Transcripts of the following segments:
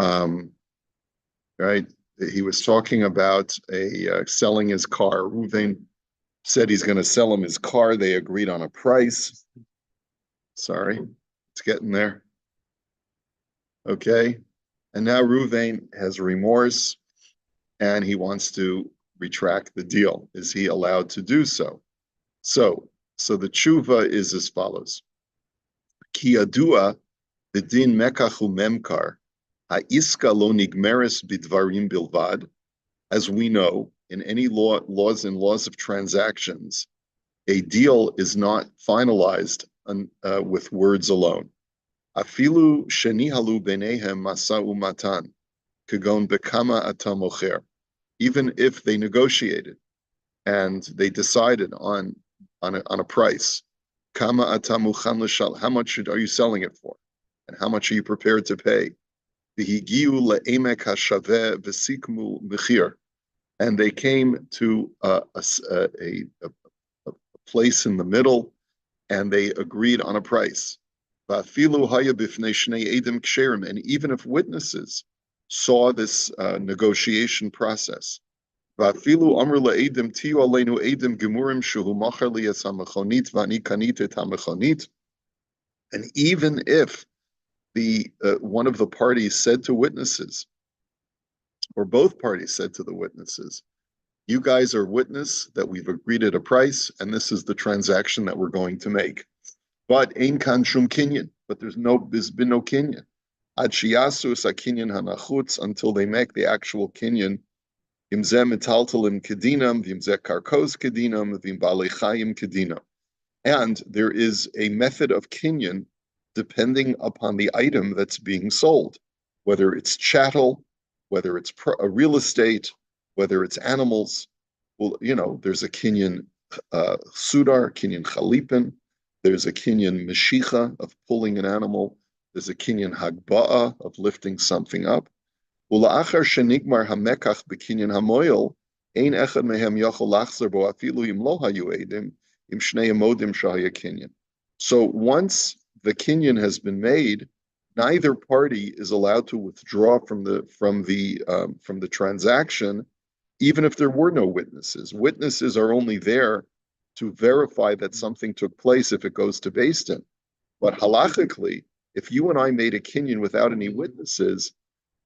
Um, right? He was talking about selling his car. Reuven said he's going to sell him his car. They agreed on a price. Sorry, it's getting there. Okay. And now Reuven has remorse and he wants to retract the deal. Is he allowed to do so? So the tshuva is as follows. Ki yadua b'din mekach memkar haiska lo nigmeres bidvarim bilvad. As we know, in any laws of transactions, a deal is not finalized with words alone. Afilu shenihalu benehem masa'u matan, kagon bekama atamocher. Even if they negotiated and they decided on a price, kama atamuchan l'shal, how much are you selling it for, and how much are you prepared to pay? V'higiu le'emek hashaveh v'sikmu mechir, and they came to a place in the middle, and they agreed on a price. And even if witnesses saw this negotiation process, and even if the one of the parties said to witnesses, or both parties said to the witnesses, you guys are witness that we've agreed at a price, and this is the transaction that we're going to make. But ein kan shum kinyan. But there's been no kinyan. Ad shiyasu sa kinyan hanachutz, until they make the actual kinyan. Imzeh metaltalim kedinam, vimzeh karkos kedinam, vim balei chayim kedinam. And there is a method of kinyan depending upon the item that's being sold, whether it's chattel, whether it's a real estate, whether it's animals. Well, there's a kinyan sudar, kinyan chalipin. There's a kinyan meshicha, of pulling an animal. There's a kinyan hagba'ah, of lifting something up. Ula'achar shenigmar hamekach b'kinyan hamoyel, ein echad mehem yachol lachzer bo afilu im lo hayu edim, im shnei amodim shahaya kinyan. So once the kinyan has been made, neither party is allowed to withdraw from the transaction, even if there were no witnesses. Witnesses are only there to verify that something took place if it goes to Beis Din. But halachically, if you and I made a kinyan without any witnesses,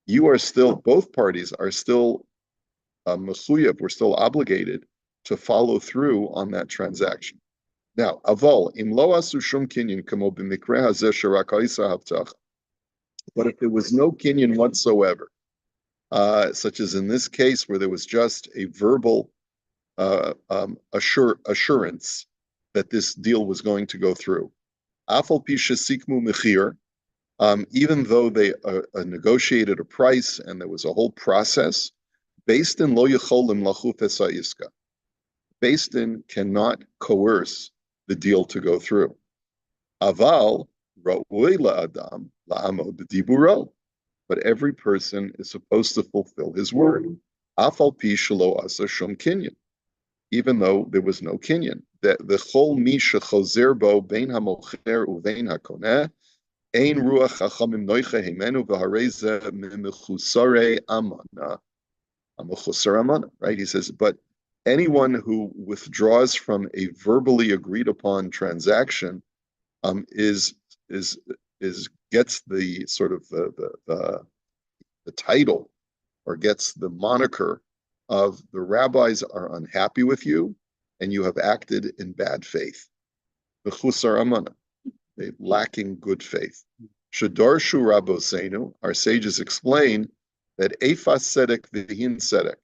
both parties are still mechuyev, we're still obligated to follow through on that transaction. Now, aval im lo asu shum kinyan kamo b'mikre hazeh sherak ha'isa havtach. But if there was no kinyan whatsoever, such as in this case where there was just a verbal assurance that this deal was going to go through, afal pi shesikmu mechir, even though they negotiated a price and there was a whole process, Beis Din lo yecholim lachuf es ha'iska. Beis Din cannot coerce the deal to go through. Aval ra'ui la'adam la'amod b'diburo. But every person is supposed to fulfill his word. Afal pi shelo asa shum kinyan. Even though there was no kinyan. The chol mi shechozer bo bein hamocher uvein hakoneh, ein ruach chachamim noiche himenu v'harei mechusare amana. Amuchusar amana, right? He says, but anyone who withdraws from a verbally agreed upon transaction gets the sort of the title, or gets the moniker of the rabbis are unhappy with you and you have acted in bad faith. B'chusar amana, lacking good faith. Shedarshu Rabboseinu, our sages explain that Eifas Sedek V'hin Sedek.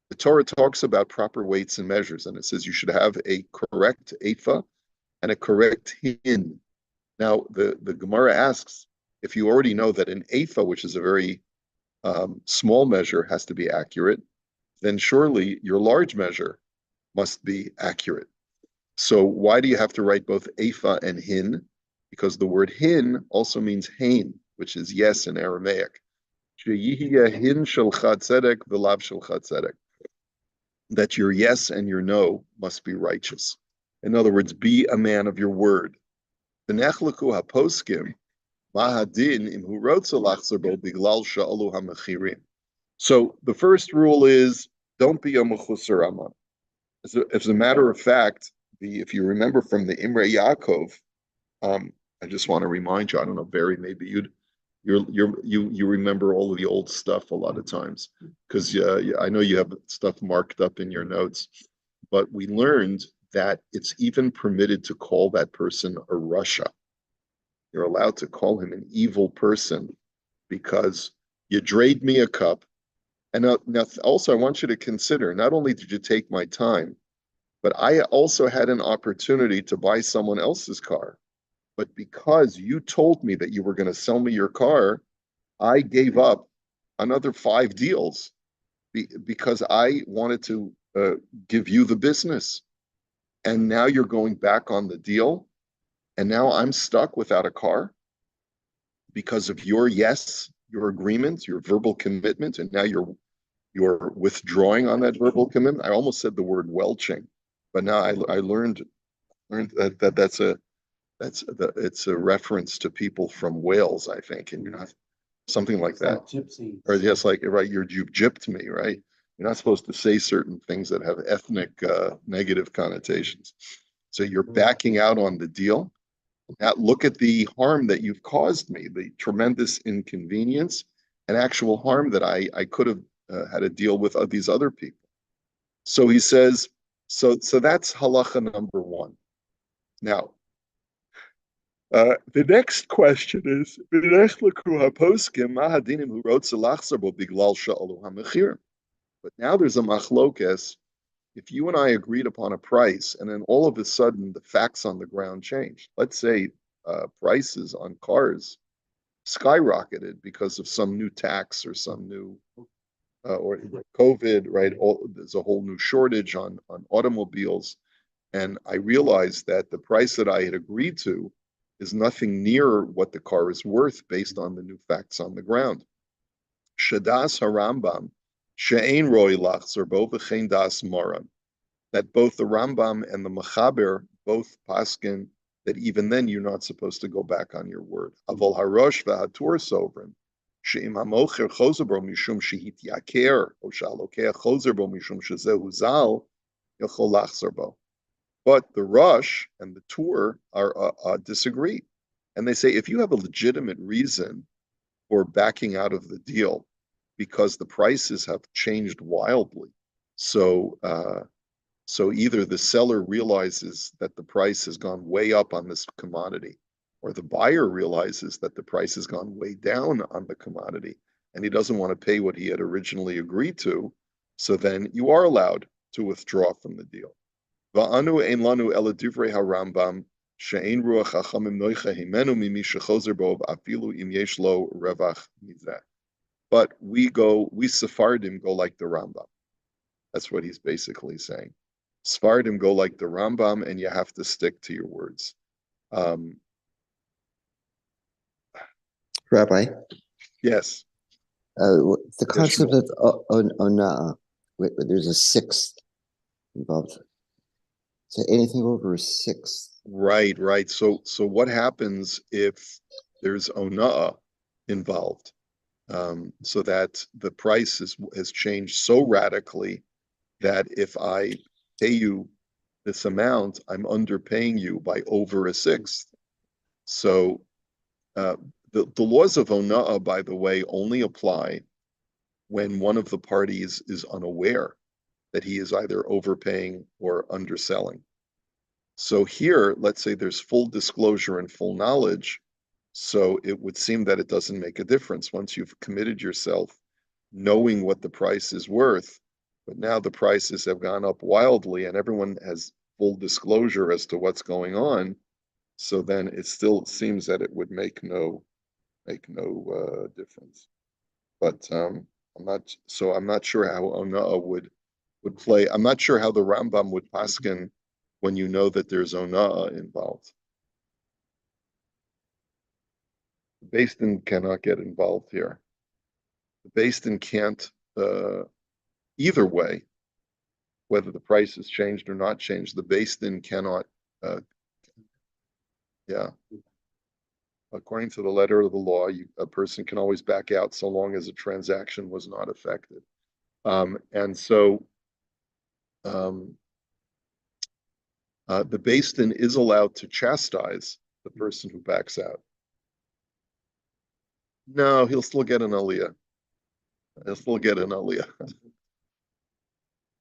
The Torah talks about proper weights and measures, and it says you should have a correct Eifa and a correct Hin. Now, the Gemara asks, if you already know that an Eifa, which is a very small measure, has to be accurate, then surely your large measure must be accurate. So why do you have to write both Eifa and Hin? Because the word hin also means hain, which is yes in Aramaic. That your yes and your no must be righteous. In other words, be a man of your word. The Nechlaku HaPoskim, Mahadin imhu rotza lachzer bo biglal sha'alu hamachirim. So the first rule is don't be a mechusar aman. As a matter of fact, if you remember from the Imre Yaakov, I just want to remind you. I don't know, Barry. Maybe you remember all of the old stuff a lot of times because I know you have stuff marked up in your notes. But we learned that it's even permitted to call that person a Russia. You're allowed to call him an evil person because you drained me a cup. And now also, I want you to consider not only did you take my time, but I also had an opportunity to buy someone else's car. But because you told me that you were going to sell me your car, I gave up another 5 deals because I wanted to give you the business. And now you're going back on the deal. And now I'm stuck without a car because of your yes, your agreement, your verbal commitment. And now you're withdrawing on that verbal commitment. I almost said the word welching, but now I learned it's a reference to people from Wales, I think, and you're not something like that. Like gypsy. Or yes, like right, you've gypped me, right? You're not supposed to say certain things that have ethnic negative connotations. So you're backing out on the deal. Now look at the harm that you've caused me, the tremendous inconvenience and actual harm that I could have had to deal with these other people. So he says, so that's halacha number one. Now, the next question is, but now there's a machlokes. If you and I agreed upon a price, and then all of a sudden the facts on the ground change. Let's say prices on cars skyrocketed because of some new tax or some new or COVID, right? There's a whole new shortage on automobiles, and I realized that the price that I had agreed to is nothing near what the car is worth based on the new facts on the ground. Shadas harambam she'ein roi lachzer bo v'chein das maran. That both the Rambam and the Mechaber both paskin that even then you're not supposed to go back on your word. Avol harosh v'hatur sovrin she'im hamocher chozer bo mishum shehityaker o sha'alokeh chozer bo mishum shezehu zal yachol lachzer bo. But the Rush and the Tour are disagree, and they say if you have a legitimate reason for backing out of the deal because the prices have changed wildly, so either the seller realizes that the price has gone way up on this commodity, or the buyer realizes that the price has gone way down on the commodity, and he doesn't want to pay what he had originally agreed to, so then you are allowed to withdraw from the deal. Va'anu ein lanu ela divrei harambam she'ein ruach chachamim noicha himenu mimi shechozer bo afilu im yesh lo revach mizeh. But we Sephardim go like the Rambam. That's what he's basically saying. Sephardim go like the Rambam, and you have to stick to your words. Rabbi? Yes. The concept of ona'ah, there's a sixth involved. So anything over a sixth. Right. So what happens if there's ona'ah involved? So that the price has changed so radically that if I pay you this amount, I'm underpaying you by over a sixth. So the laws of ona'ah, by the way, only apply when one of the parties is unaware that he is either overpaying or underselling. So here, let's say there's full disclosure and full knowledge. So it would seem that it doesn't make a difference once you've committed yourself knowing what the price is worth. But now the prices have gone up wildly and everyone has full disclosure as to what's going on. So then it still seems that it would make no difference. But I'm not sure how ona'ah would play. I'm not sure how the Rambam would paskin when you know that there's ona'ah involved. The Beis Din cannot get involved here. The Beis Din can't either way, whether the price has changed or not changed. The Beis Din cannot. Yeah. according to the letter of the law, a person can always back out so long as a transaction was not affected. And so um, the Beis Din is allowed to chastise the person who backs out. No, he'll still get an aliyah. He'll still get an aliyah.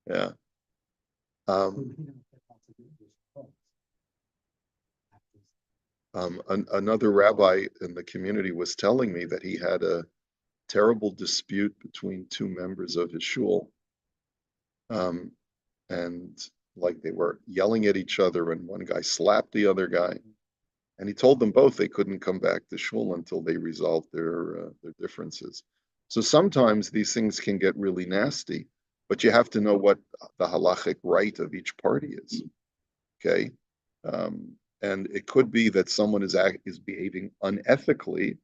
Yeah. Another rabbi in the community was telling me that he had a terrible dispute between two members of his shul. And like they were yelling at each other, and one guy slapped the other guy. And he told them both they couldn't come back to shul until they resolved their differences. So sometimes these things can get really nasty, but you have to know what the halachic right of each party is. Okay, and it could be that someone is behaving unethically,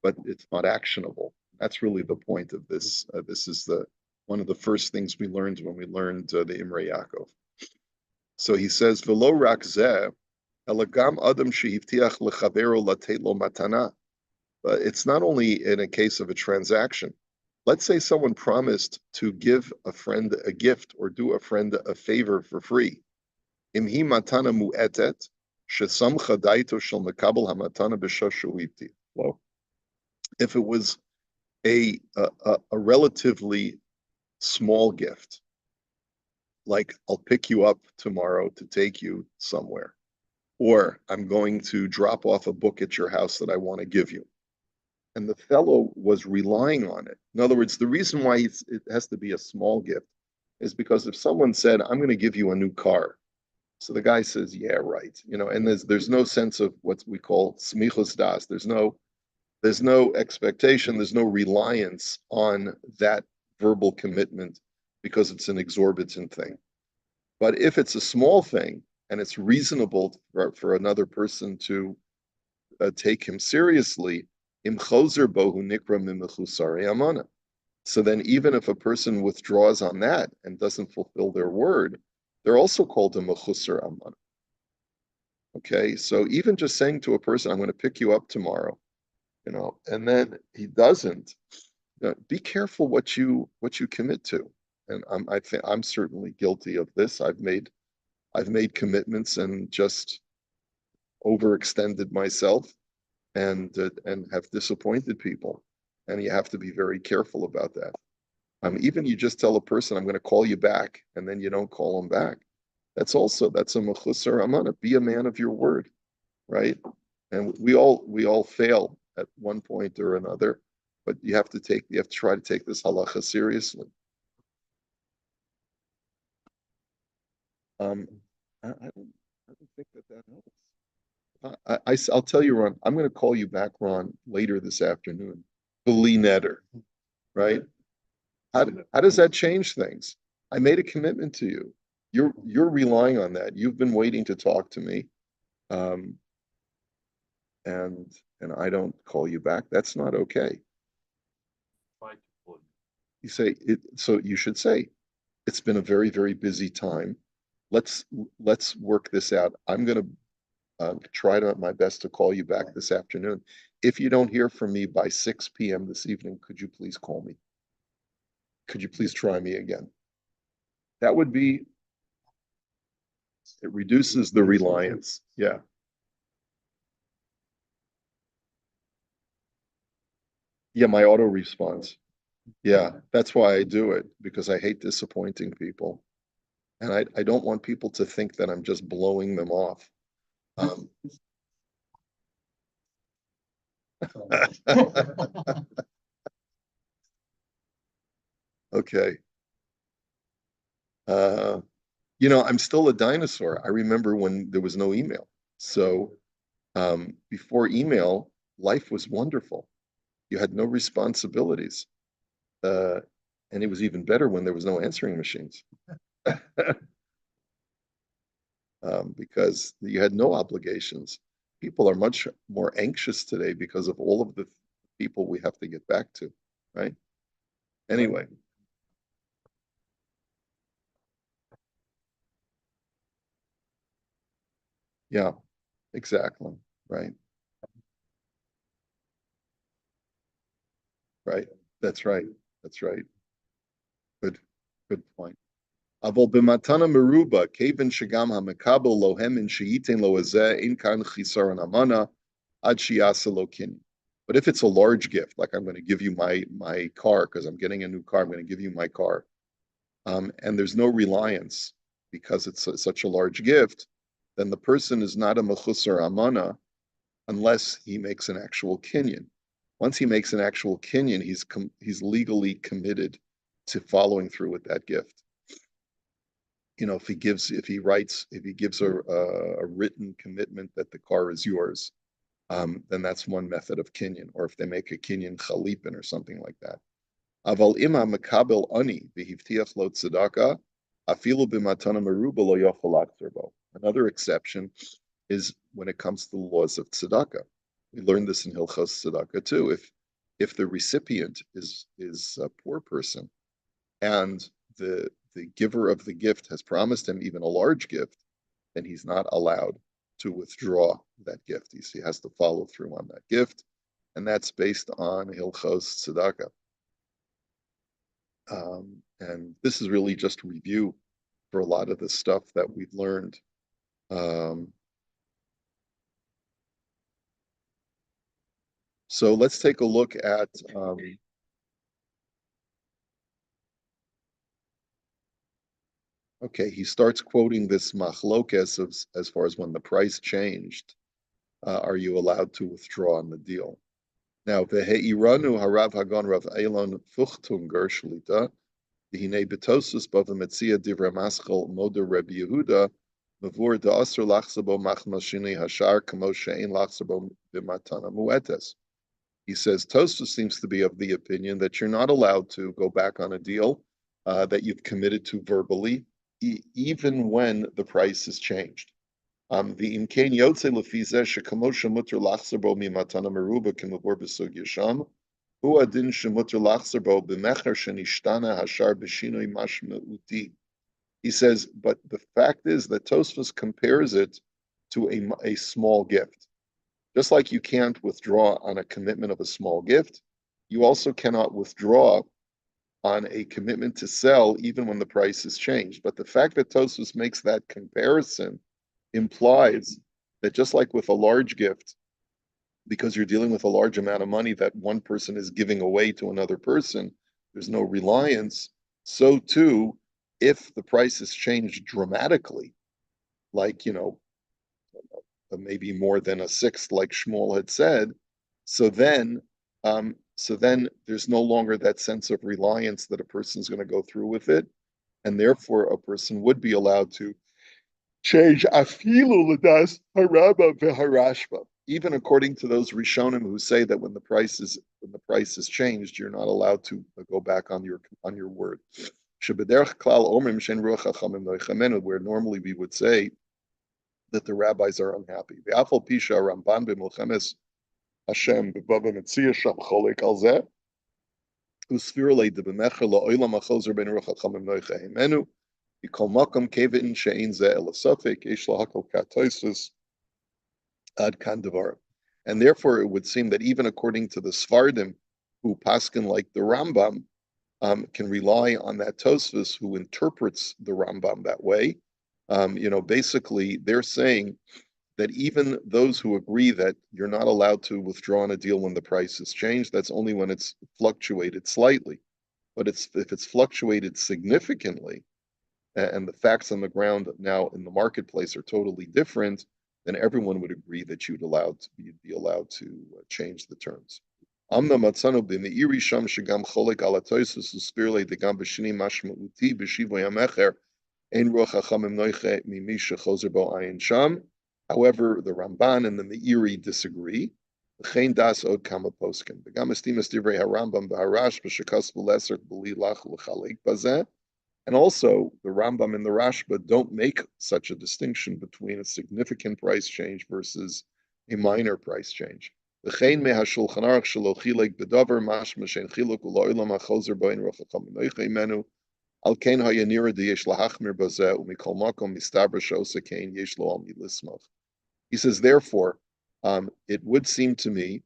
but it's not actionable. That's really the point of this. This is the one of the first things we learned when we learned the Imre Yaakov. So he says, "V'lo rak zeh, elagam adam shehivtiach lechavero latet lo matana." But it's not only in a case of a transaction. Let's say someone promised to give a friend a gift or do a friend a favor for free. Imhi matana mu'etet, shesamcha daito shel mekabel hamatana b'shoshuhiti. Well, if it was a relatively small gift, like I'll pick you up tomorrow to take you somewhere, or I'm going to drop off a book at your house that I want to give you. And the fellow was relying on it. In other words, the reason why it has to be a small gift is because if someone said, I'm going to give you a new car, so the guy says, yeah, right. And there's no sense of what we call smichus das. There's no expectation, there's no reliance on that verbal commitment because it's an exorbitant thing. But if it's a small thing and it's reasonable for another person to take him seriously, im choser bohu nikra mimechusare amana. So then even if a person withdraws on that and doesn't fulfill their word, they're also called a mechusar amana. Okay, so even just saying to a person, I'm going to pick you up tomorrow, and then he doesn't, be careful what you commit to. And I think I'm certainly guilty of this. I've made commitments and just overextended myself and have disappointed people. And you have to be very careful about that. Even you just tell a person, I'm going to call you back, and then you don't call them back. That's a mechusar amana. Be a man of your word, right? And we all fail at one point or another, but you have to try to take this halacha seriously. I don't think that helps. I'll tell you, Ron. I'm going to call you back, Ron, later this afternoon. Beli netter, right? How does that change things? I made a commitment to you. You're relying on that. You've been waiting to talk to me, um, and I don't call you back. That's not okay. You say it, so you should say, it's been a very, very busy time. Let's work this out. I'm going to try my best to call you back this afternoon. If you don't hear from me by 6 p.m. this evening, could you please call me? Could you please try me again? That would be, it reduces the reliance. Yeah. Yeah, my auto response. Yeah, that's why I do it, because I hate disappointing people. And I don't want people to think that I'm just blowing them off. Um, okay. Uh, I'm still a dinosaur. I remember when there was no email. So before email, life was wonderful. You had no responsibilities. Uh, and it was even better when there was no answering machines. Because you had no obligations. People are much more anxious today because of all of the people we have to get back to, right? Anyway, yeah, exactly, right. right? That's right. That's right. Good, good point. Avol b'matana meruba, keven shegam hamekabel lohem in sheyitin lo azeh in kan chisaron amana ad shiyasa lo kinyan. But if it's a large gift, like I'm going to give you my car because I'm getting a new car, I'm going to give you my car, and there's no reliance because it's such a large gift, then the person is not a mechusar amana unless he makes an actual kinyan. Once he makes an actual kinyan, he's legally committed to following through with that gift. If he gives a written commitment that the car is yours, then that's one method of kinyan. Or if they make a kinyan chalipin or something like that. Aval ima makabel ani v'hivtiach lo tzedaka, afilu b'matana meruba lo yochol bo. Another exception is when it comes to the laws of tzedakah. We learned this in Hilchos tzedakah too. If the recipient is a poor person and the giver of the gift has promised him even a large gift, then he's not allowed to withdraw that gift. He has to follow through on that gift, and that's based on Hilchos tzedakah. And this is really just a review for a lot of the stuff that we've learned. So let's take a look at okay, he starts quoting this machlokes as far as when the price changed, are you allowed to withdraw on the deal? Now, veheiranu harav hagon rav Elon fuchtunger shlita, v'hinei betosus bava metzia divra maschel moder Rebbe Yehuda, mavur da'asr lachsabo machmashini hashar kamo she'ein lachsabo b'matana muetes. He says Tosfos seems to be of the opinion that you're not allowed to go back on a deal that you've committed to verbally, even when the price has changed. The imkain yotze lefizeh shekamo shemuter lachzer bo mimatana meruba kemavor besug yasham, hu adin shemuter lachzer bo b'mecher shenishtana hashar b'shinoi mashmeuti. He says, but the fact is that Tosfos compares it to a small gift. Just like you can't withdraw on a commitment of a small gift, you also cannot withdraw on a commitment to sell even when the price has changed. But the fact that Tosfos makes that comparison implies that just like with a large gift, because you're dealing with a large amount of money that one person is giving away to another person, there's no reliance. So too, if the price has changed dramatically, like, maybe more than a sixth, like Shmuel had said, so then there's no longer that sense of reliance that a person's going to go through with it, and therefore a person would be allowed to change afilu l'das haraba v'harashba. Even according to those Rishonim who say that when the price is changed, you're not allowed to go back on your word. Where normally we would say that the rabbis are unhappy. V'afal pisha Ramban b'milchemes Hashem b'bava metzia sham cholik al zeh. Usfirle de b'mecher la'olam achozer ben ruach hachamim noicha himenu. Yikol makom kevin she'ein zeh elasofik yesh lahakol katoisus ad kan devarim. And therefore, it would seem that even according to the Sfardim, who paskin like the Rambam, can rely on that Tosfos who interprets the Rambam that way. Basically, they're saying that even those who agree that you're not allowed to withdraw on a deal when the price has changed, that's only when it's fluctuated slightly. But if it's fluctuated significantly, and the facts on the ground now in the marketplace are totally different, then everyone would agree that you'd be allowed to change the terms. Amna matzanu b'meiri sham shegam cholik ala toisus uspirle degam b'shini mashmauti b'shivo yamecher ein ruach hachamim noiche mimi shechozer bo ayin sham. However, the Ramban and the Meiri disagree. V'chein das od kama poskin. V'gam estimas divrei harambam v'harash b'shekas v'leser b'li lach l'chalik bazeh. And also, the Rambam and the Rashba don't make such a distinction between a significant price change versus a minor price change. V'chein mehashulchan aruch shelo chilek b'davar mashma shein chiluk u'lo'ilam ha'chozer bo'in roch ha'cham noicha imenu al kein hayanira deyesh lahachmir bazeh u'mikol makom mistabra she'osa kein yesh lo al milismach. He says, therefore, it would seem to me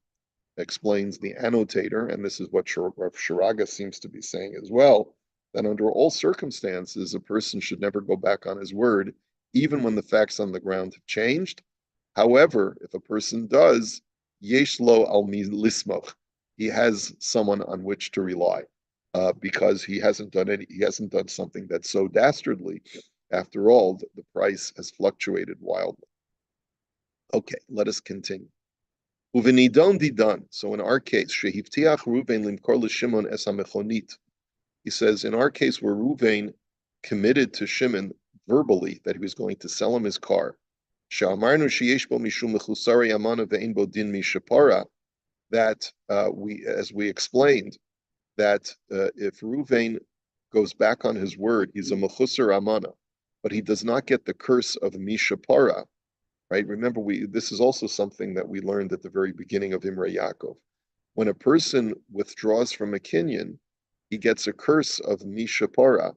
explains the annotator, and this is what Rav Shiraga seems to be saying as well, that under all circumstances, a person should never go back on his word, even when the facts on the ground have changed. However, if a person does, yesh lo al mi lismoch, he has someone on which to rely, because he hasn't done something that's so dastardly. After all, the price has fluctuated wildly. Okay, let us continue. Uvenidon didon. So in our case, shehivtiach Ruvain limkor l'Shimon es hamechonit. He says in our case where Ruvain committed to Shimon verbally that he was going to sell him his car. She'amarnu sheyesh bo mishum mechusari amana ve'ein bo din mishapara. That as we explained, that if Ruvain goes back on his word, he's a mechusar amana, but he does not get the curse of mishapara. Right? Remember, this is also something that we learned at the very beginning of Imre Yaakov. When a person withdraws from a kinyan, he gets a curse of mishapara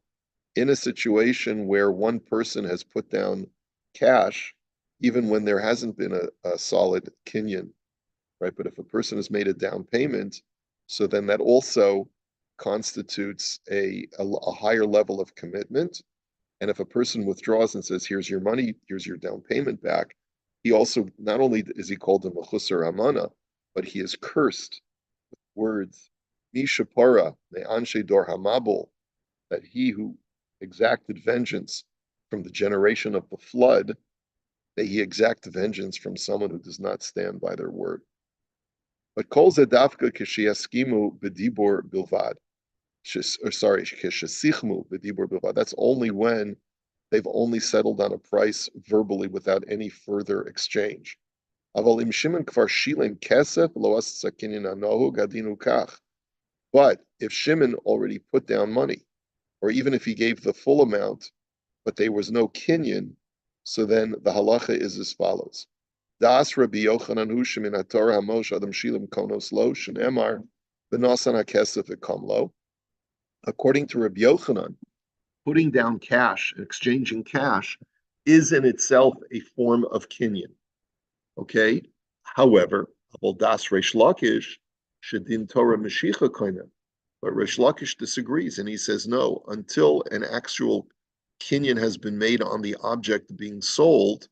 in a situation where one person has put down cash, even when there hasn't been a solid kinyan, right? But if a person has made a down payment, so then that also constitutes a higher level of commitment. And if a person withdraws and says, here's your money, here's your down payment back, he also, not only is he called a mechusar amana, but he is cursed with words, mishapara, me'anshe dor hamabul, that he who exacted vengeance from the generation of the flood, that he exact vengeance from someone who does not stand by their word. But kol zedavka kishiaskimu bedibor bilvad. That's only when they've only settled on a price verbally without any further exchange. But if Shimon already put down money, or even if he gave the full amount, but there was no kinyan, so then the halacha is as follows. Das Rabbi Yochanan hu shemin haTorah hamosh adam shilim konos lo shenemar b'nosan hakesef v'kom lo. According to Rabbi Yochanan, putting down cash, exchanging cash, is in itself a form of kinyan. Okay? However, das Reish Lakish shedin Torah Mashicha koinem. But Reish Lakish disagrees, and he says no, until an actual kinyan has been made on the object being sold,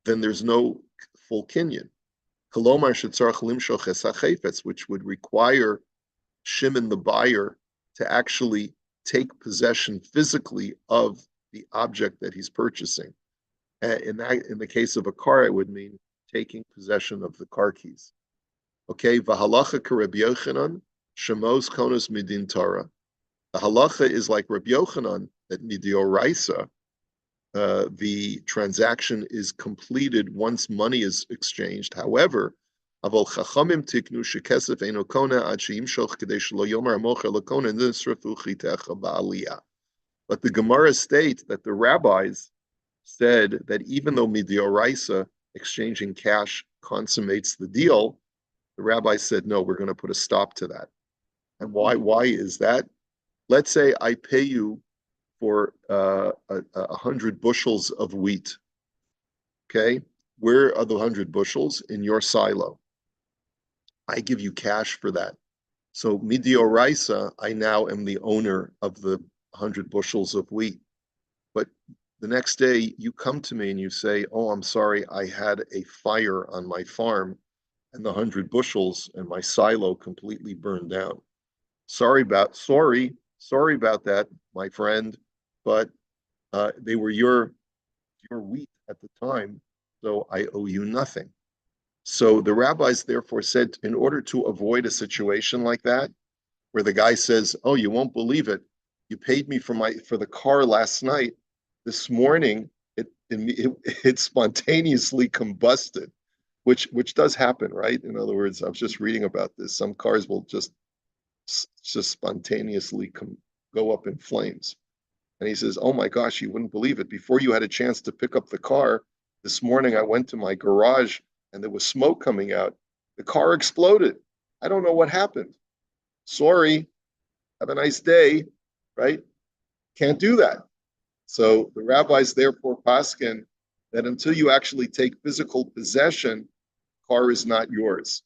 then there's no full kinyan. Kolomar shetzarach limshoch es hachefetz, which would require Shimon the buyer to actually take possession physically of the object that he's purchasing. In the case of a car, it would mean taking possession of the car keys. Okay, v'halacha k'Reb Yochanan shemos konos midin Torah. The halacha is like Reb Yochanan, that midioraisa, the transaction is completed once money is exchanged. However, aval chachamim tiknu shekesef eino kona ad sheimshoch kedei shelo yomer hamocher lekona nisrafu chitecha ba'aliyah. But the Gemara states that the rabbis said that even though midioraisa, exchanging cash, consummates the deal, the rabbis said, no, we're going to put a stop to that. And why? Why is that? Let's say I pay you for 100 bushels of wheat. Okay, where are the 100 bushels? In your silo. I give you cash for that. So midioraisa, I now am the owner of the 100 bushels of wheat. But the next day you come to me and you say, oh, I'm sorry, I had a fire on my farm and the 100 bushels and my silo completely burned down. Sorry about that, my friend, but they were your wheat at the time, so I owe you nothing. So the rabbis therefore said, in order to avoid a situation like that, where the guy says, oh, you won't believe it, you paid me for the car last night. This morning, it spontaneously combusted, which does happen, right? In other words, I was just reading about this. Some cars will just spontaneously go up in flames. And he says, oh my gosh, you wouldn't believe it. Before you had a chance to pick up the car, this morning I went to my garage and there was smoke coming out. The car exploded. I don't know what happened. Sorry. Have a nice day, right? Can't do that. So the rabbis therefore paskin that until you actually take physical possession, car is not yours.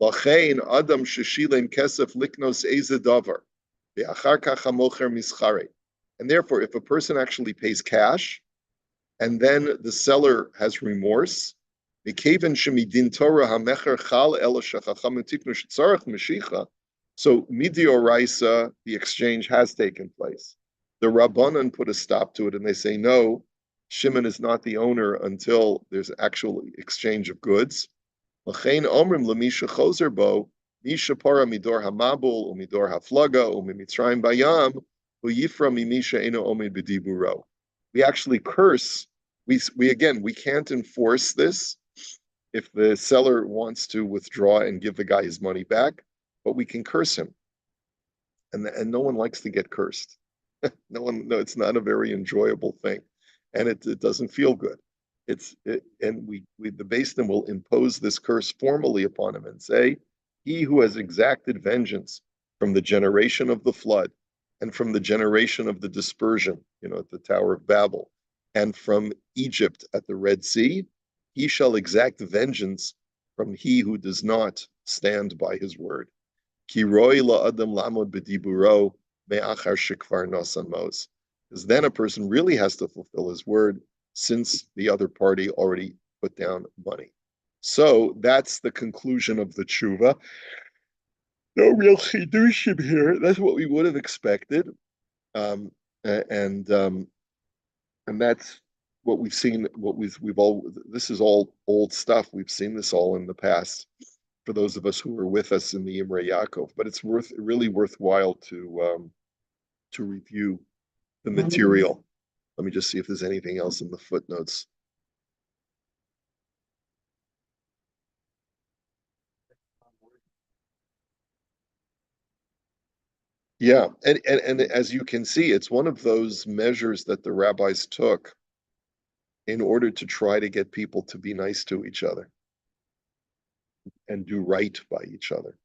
Lachein adam sheshilem kesef liknos eze davar, ve'achar kach hamocher mischare. And therefore, if a person actually pays cash, and then the seller has remorse, so midioraisa, the exchange has taken place. The Rabbanan put a stop to it, and they say, no, Shimon is not the owner until there's actual exchange of goods. L'chein omrim l'misha chozer bo, misha para midor hamabul, umidor haflaga, umimitzrayim bayam, uyifra mimisha eno omid b'diburo. We actually curse. We again, we can't enforce this if the seller wants to withdraw and give the guy his money back, but we can curse him. And no one likes to get cursed. No, it's not a very enjoyable thing. And it doesn't feel good. And the Beis Din will impose this curse formally upon him and say, he who has exacted vengeance from the generation of the flood and from the generation of the dispersion, at the Tower of Babel, and from Egypt at the Red Sea, he shall exact vengeance from he who does not stand by his word. Ki roi la'adam lamod b'diburo me'achar shekvar nasan mos. Because then a person really has to fulfill his word since the other party already put down money. So that's the conclusion of the tshuva. No real chidushim here. That's what we would have expected, and that's what we've seen. What we've all. This is all old stuff. We've seen this all in the past. For those of us who were with us in the Imre Yaakov, but it's really worthwhile to review the material. Let me just see if there's anything else in the footnotes. Yeah, and as you can see, it's one of those measures that the rabbis took in order to try to get people to be nice to each other and do right by each other.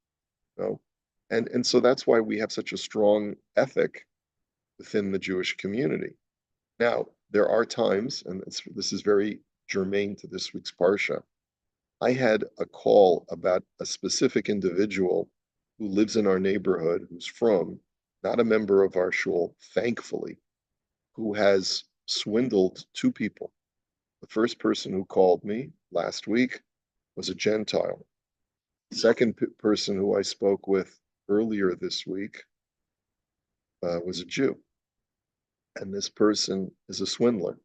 And so that's why we have such a strong ethic within the Jewish community. Now, there are times, and this is very germane to this week's Parsha, I had a call about a specific individual who lives in our neighborhood, who's from, not a member of our shul, thankfully, who has swindled two people. The first person who called me last week was a Gentile. The second person who I spoke with earlier this week was a Jew. And this person is a swindler.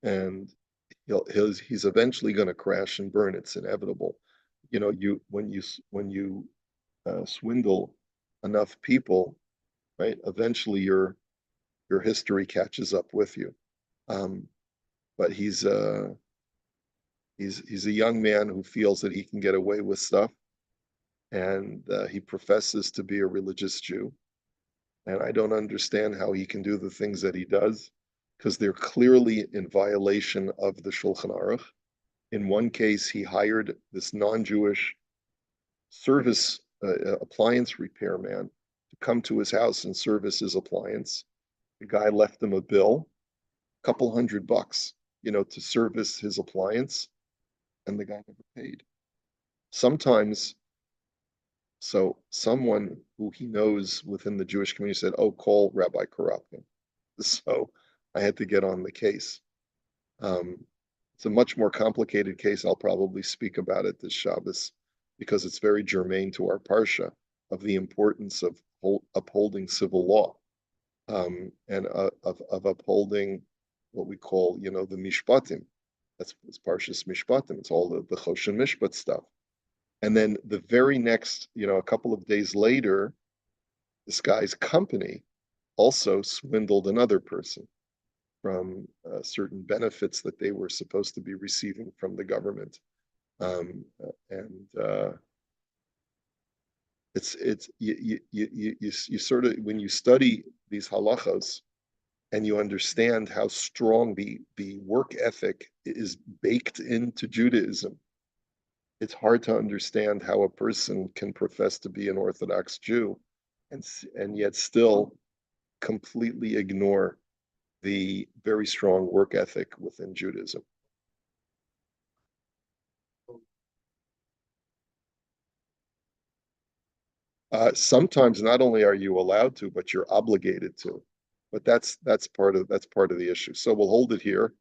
And he's eventually going to crash and burn. It's inevitable. When you swindle enough people, right? Eventually, your history catches up with you. But he's a young man who feels that he can get away with stuff, and he professes to be a religious Jew. And I don't understand how he can do the things that he does, because they're clearly in violation of the Shulchan Aruch. In one case, he hired this non-Jewish service appliance repairman to come to his house and service his appliance. The guy left him a bill, a couple $100, to service his appliance, and the guy never paid. Sometimes, so someone who he knows within the Jewish community said, "Oh, call Rabbi Karapkin." So I had to get on the case. It's a much more complicated case. I'll probably speak about it this Shabbos because it's very germane to our parsha of the importance of upholding civil law, and of upholding what we call, the Mishpatim. That's Parshas Mishpatim. It's all the Choshen Mishpat stuff. And then the very next, a couple of days later, this guy's company also swindled another person from certain benefits that they were supposed to be receiving from the government. It's you sort of, when you study these halachos and you understand how strong the work ethic is baked into Judaism, it's hard to understand how a person can profess to be an Orthodox Jew and yet still completely ignore the very strong work ethic within Judaism. Sometimes not only are you allowed to, but you're obligated to. But that's part of the issue. So we'll hold it here.